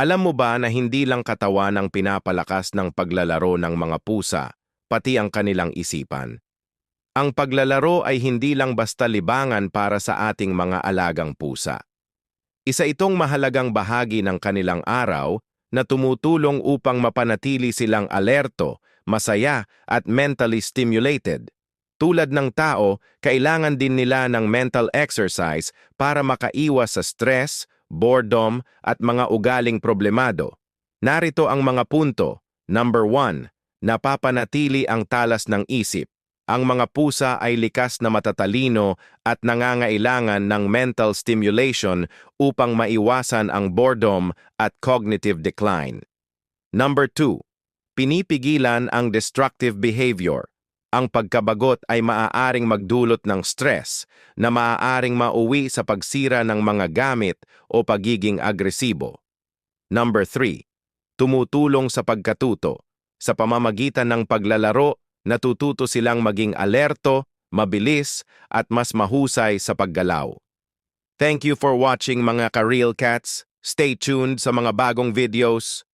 Alam mo ba na hindi lang katawan ang pinapalakas ng paglalaro ng mga pusa, pati ang kanilang isipan? Ang paglalaro ay hindi lang basta libangan para sa ating mga alagang pusa. Isa itong mahalagang bahagi ng kanilang araw na tumutulong upang mapanatili silang alerto, masaya at mentally stimulated. Tulad ng tao, kailangan din nila ng mental exercise para makaiwas sa stress, boredom at mga ugaling problemado. Narito ang mga punto. Number 1. Napapanatili ang talas ng isip. Ang mga pusa ay likas na matatalino at nangangailangan ng mental stimulation upang maiwasan ang boredom at cognitive decline. Number 2. Pinipigilan ang destructive behavior. Ang pagkabagot ay maaaring magdulot ng stress na maaaring mauwi sa pagsira ng mga gamit o pagiging agresibo. Number 3. Tumutulong sa pagkatuto. Sa pamamagitan ng paglalaro, natututo silang maging alerto, mabilis, at mas mahusay sa paggalaw. Thank you for watching mga ka-Real Cats. Stay tuned sa mga bagong videos.